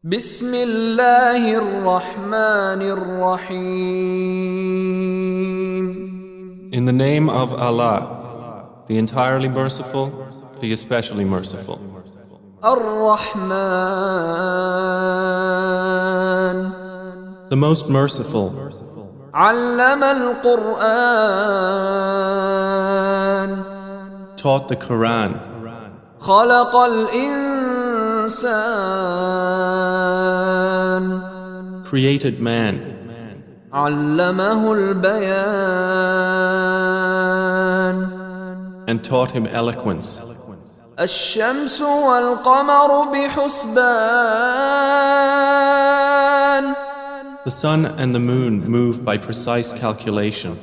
بسم الله الرحمن الرحيم. In the name of Allah, the entirely merciful, the especially merciful. الرحمن The most merciful, علم القرآن taught the Quran, خلق الإنسان created man, علمه البيان and taught him eloquence. الشمس والقمر بحسبان The sun and the moon move by precise calculation,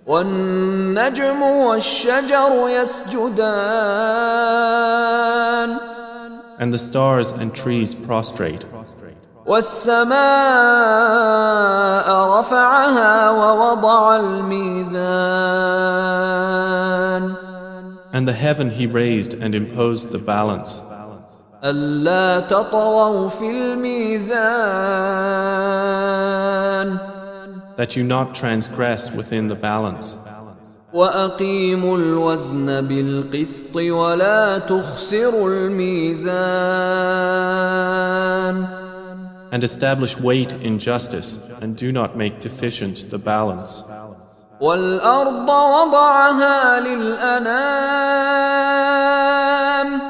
والنجم والشجر يسجدان and the stars and trees prostrate. والسماء رفعها ووضع الميزان And the heaven he raised and imposed the balance, ألا تطغوا في الميزان that you not transgress within the balance. وأقيموا الوزن بالقسط ولا تخسروا الميزان And establish weight in justice, and do not make deficient the balance. والأرض وضعها للأنام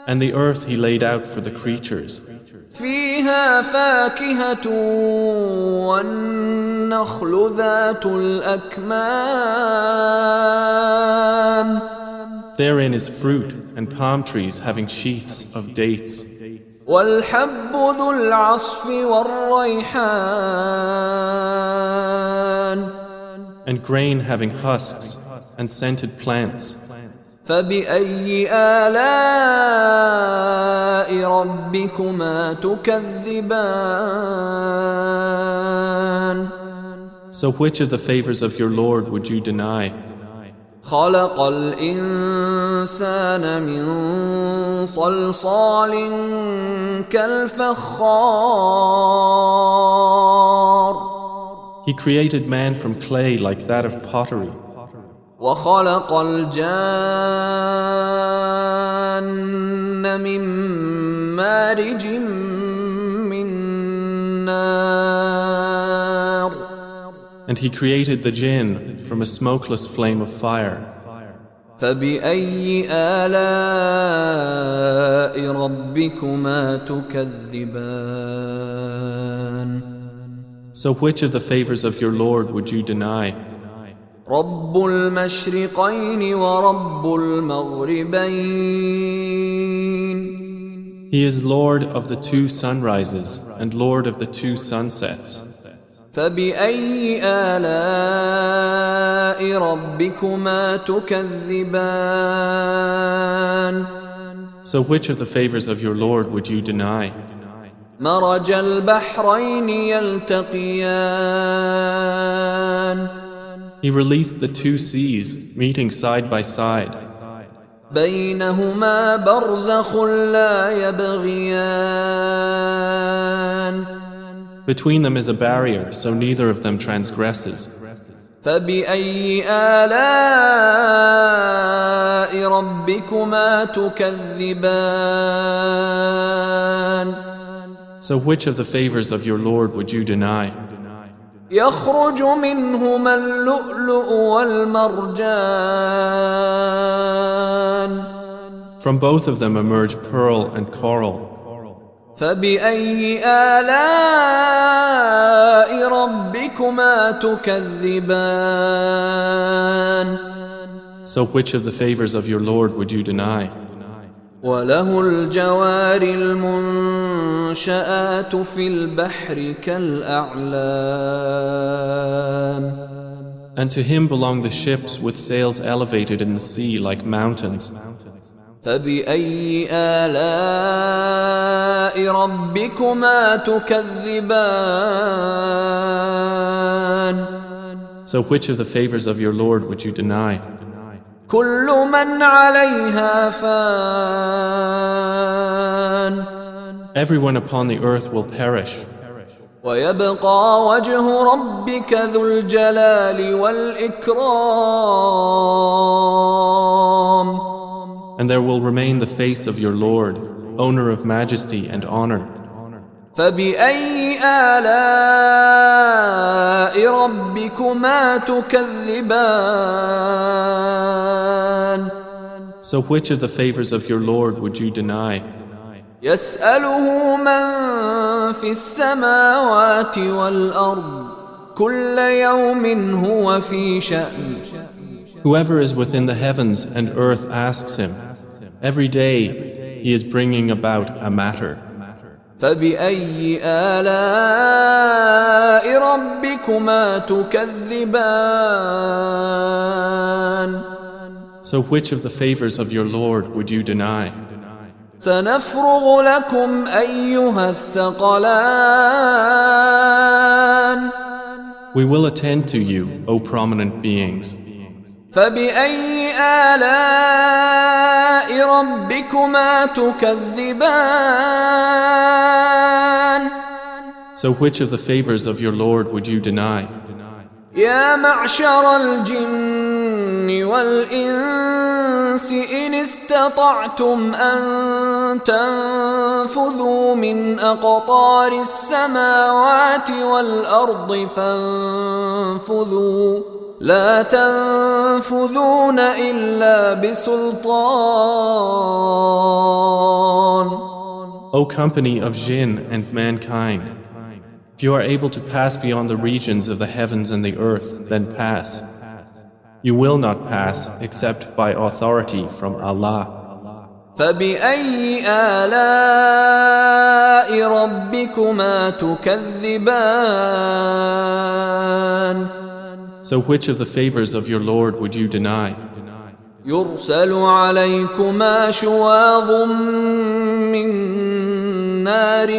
And the earth he laid out for the creatures. فيها فاكهة والنخل ذات الأكمام Therein is fruit, and palm trees having sheaths of dates, والحب ذو العصف والريحان and grain having husks, and scented plants. فبأي آلاء ربكما تكذبان So which of the favors of your Lord would you deny? خلق الإنسان من صلصال كالفخار He created man from clay like that of pottery, وخلق الجان من مارج من نار and he created the jinn from a smokeless flame of fire. فبأي آلاء ربكما تكذبان So which of the favors of your Lord would you deny? رب المشرقين ورب المغربين He is Lord of the two sunrises and Lord of the two sunsets. فبأي آلاء ربكما تكذبان So which of the favors of your Lord would you deny? مرج البحرين يلتقيان He released the two seas, meeting side by side. بينهما برزخ لا يبغيان Between them is a barrier, so neither of them transgresses. فبأي آلاء ربكما تكذبان So which of the favors of your Lord would you deny? يخرج منهما اللؤلؤ والمرجان From both of them emerge pearl and coral. فبأي آلاء ربكما تكذبان So which of the favors of your Lord would you deny? وله الجوار المنشآت في البحر كالأعلام And to him belong the ships with sails elevated in the sea like mountains. فبأي آلاء ربكما تكذبان So which of the favors of your Lord would you deny? كل من عليها فان Everyone upon the earth will perish, ويبقى وجه ربك ذو الجلال والإكرام. and there will remain the face of your Lord, owner of majesty and honor. فبأي آلاء ربكما تكذبان. So which of the favors of your Lord would you deny? يسأله من في السماوات والأرض كل يوم هو في شأن. Whoever is within the heavens and earth asks him. Every day he is bringing about a matter. فبأي آلاء ربكما تكذبان. So which of the favors of your Lord would you deny? سنفرغ لكم أيها الثقلان. We will attend to you, O prominent beings. فبأي آلاء ربكما تكذبان. So which of the favors of your Lord would you deny? يا معشر الجن والإنس إن استطعتم أن تنفذوا من أقطار السماوات والأرض فانفذوا لا تنفذون إلا بسلطان. O company of jinn and mankind, if you are able to pass beyond the regions of the heavens and the earth, then pass. You will not pass except by authority from Allah. فبأي آلاء ربكما تكذبان. So which of the favors of your Lord would you deny? يرسل عليكما شواظ من نار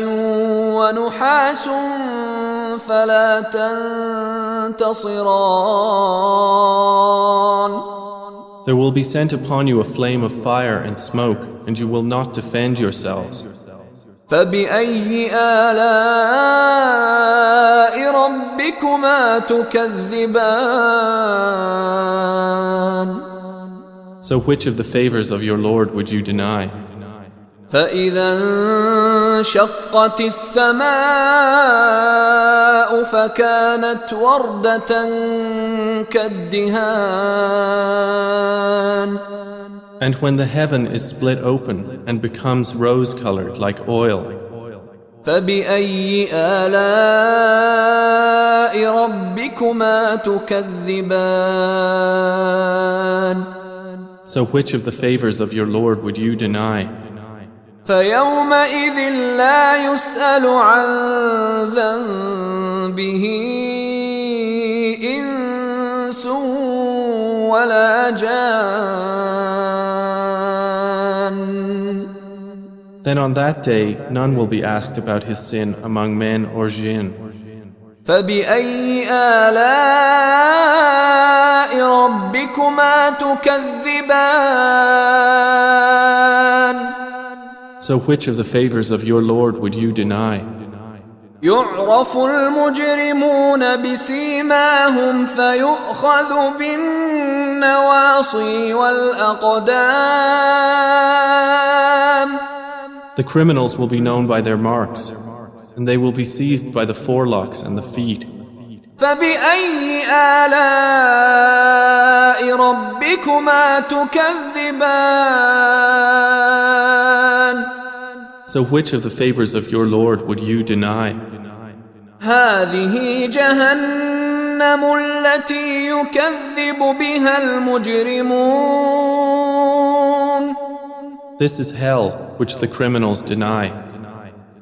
ونحاس فلا تنتصران. There will be sent upon you a flame of fire and smoke, and you will not defend yourselves. فبأي آلاء ربكما تكذبان. So which of the favors of your Lord would you deny? فإذا انشقت السماء فكانت وردة كالدهان. And when the heaven is split open and becomes rose-colored like oil, فبأي آلاء ربكما تكذبان. so which of the favors of your Lord would you deny? فيومئذ لا يسأل عن ذنبه إنس ولا جان. Then on that day none will be asked about his sin among men or jinn. فبأي آلاء ربكما تكذبان. So which of the favors of your Lord would you deny? يعرف المجرمون بسيماهم فيؤخذ بالنواصي والأقدام. The criminals will be known by their marks, and they will be seized by the forelocks and the feet. فبأي آلاء ربكما تكذبان. So which of the favors of your Lord would you deny? هذه جهنم التي يكذب بها المجرمون. This is hell which the criminals deny.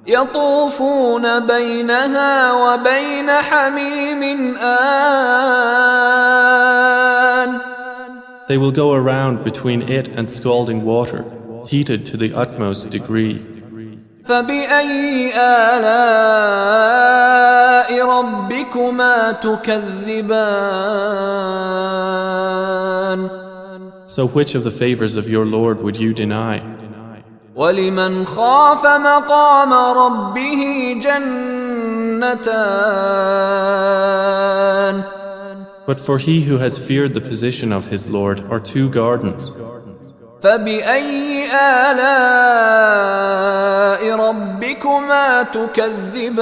يطوفون بينها وبين حميم آن. They will go around between it and scalding water, heated to the utmost degree. فبأي آلاء ربكما تكذبان. So which of the favors of your Lord would you deny? ولمن خاف مقام ربه جنتان. But for he who has feared the position of his Lord are two gardens. فبأي آلاء ربكما تكذبان.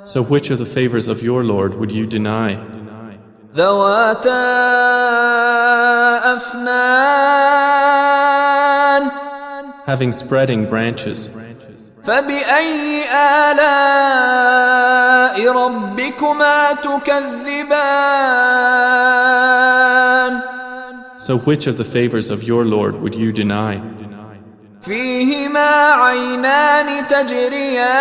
So which of the favors of your Lord would you deny? ذواتا أفنان. Having spreading branches. فبأي آلاء ربكما تكذبان. So which of the favors of your Lord would you deny? فيهما عينان تجريان.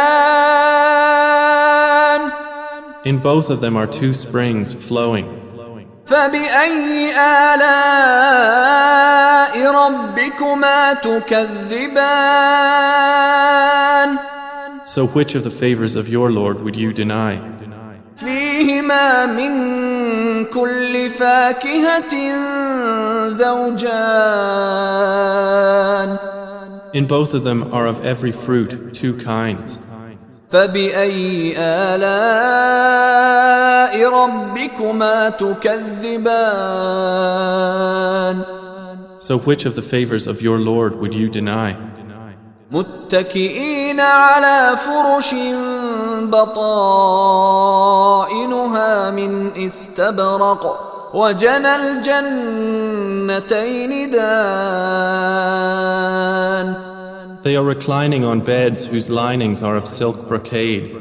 In both of them are two springs flowing. فبأي آلاء ربكما تكذبان. So which of the favors of your Lord would you deny? فيهما من كل فاكهة زوجان. In both of them are of every fruit two kinds. فبأي آلاء ربكما تكذبان. So which of the favors of your Lord would you deny? متكئين على فرش بطائنها من استبرق وجنى الجنتين دان. They are reclining on beds whose linings are of silk brocade,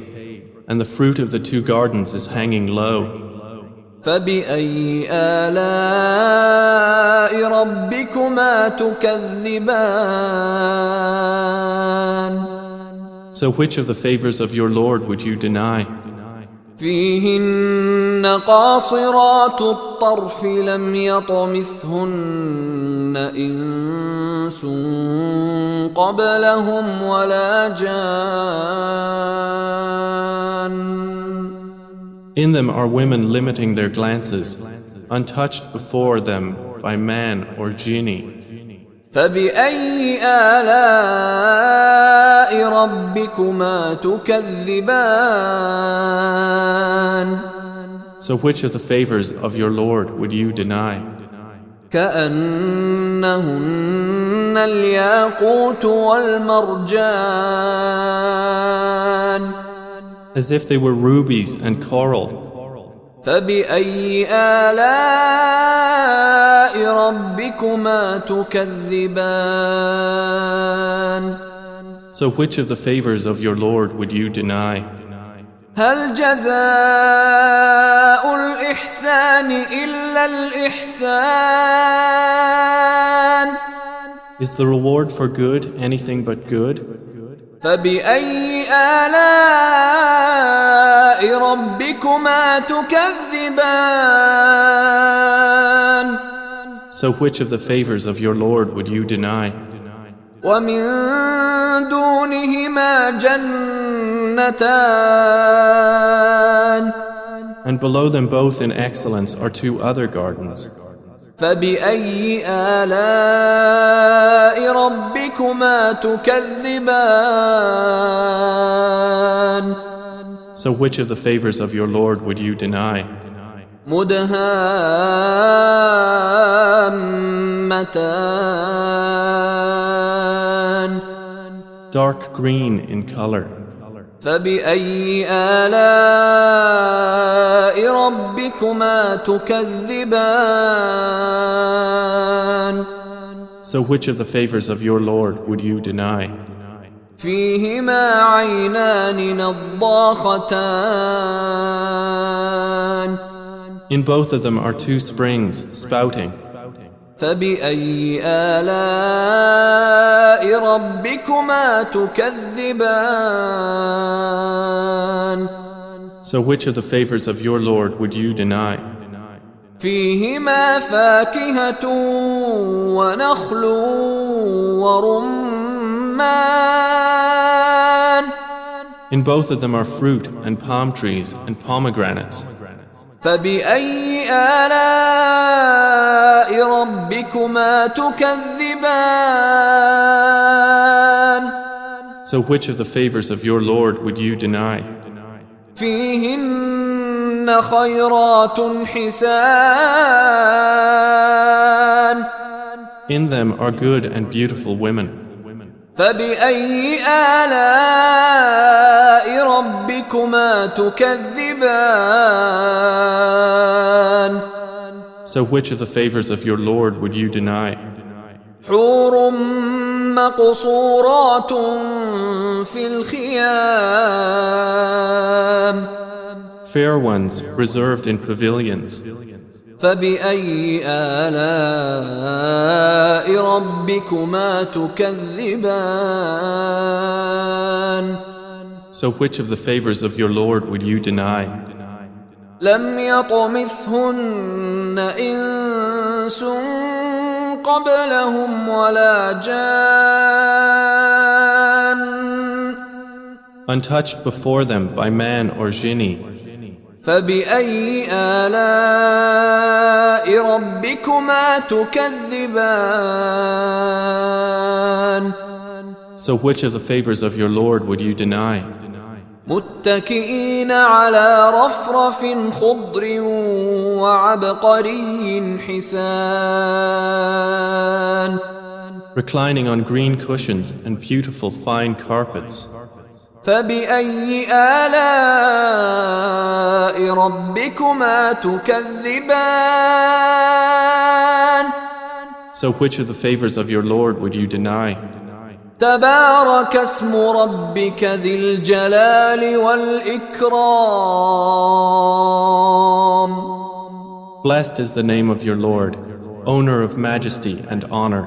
and the fruit of the two gardens is hanging low. فبأي آلاء ربكما تكذبان. So which of the favors of your Lord would you deny? فيهن قاصرات الطرف لم يطمثهن إنس قبلهم ولا جان. In them are women limiting their glances, untouched before them by man or genie. فبأي آلاء ربكما تكذبان. So which of the favors of your Lord would you deny? كأنهن الياقوت والمرجان. As if they were rubies and coral. فبأي آلاء ربكما تكذبان. So which of the favors of your Lord would you deny? هل جزاء الإحسان إلا الإحسان. Is the reward for good anything but good? فبأي آلاء ربكما تكذبان. So which of the favors of your Lord would you deny? ومن دونهما جنتان. And below them both in excellence are two other gardens. فبأي آلاء ربكما تكذبان. So which of the favors of your Lord would you deny? مدهامتان. Dark green in color. فبأي آلاء ربكما تكذبان. So which of the favors of your Lord would you deny? فيهما عينان نضاختان. In both of them are two springs spouting. فبأي آلاء ربكما تكذبان. So which of the favors of your Lord would you deny? فيهما فاكهة ونخل ورمان. In both of them are fruit and palm trees and pomegranates. فبأي آلاء ربكما تكذبان So which of the favors of your Lord would you deny? فيهن خيرات حسان In them are good and beautiful women. فبأي آلاء ربكما تكذبان So which of the favors of your Lord would you deny? حور مقصورات في الخيام Fair ones reserved in pavilions. فبأي آلاء ربكما تكذبان So which of the favors of your Lord would you deny? لم يطمثهن إنس قبلهم ولا جان Untouched before them by man or jinni. فبأي آلاء ربكما تكذبان So which of the favors of your Lord would you deny? متكئين على رفرف خضر وعبقري حسان Reclining on green cushions and beautiful fine carpets. فبأي آلاء ربكما تكذبان So which of the favors of your Lord would you deny? تبارك اسم ربك ذي الجلال والإكرام Blessed is the name of your Lord, owner of majesty and honor.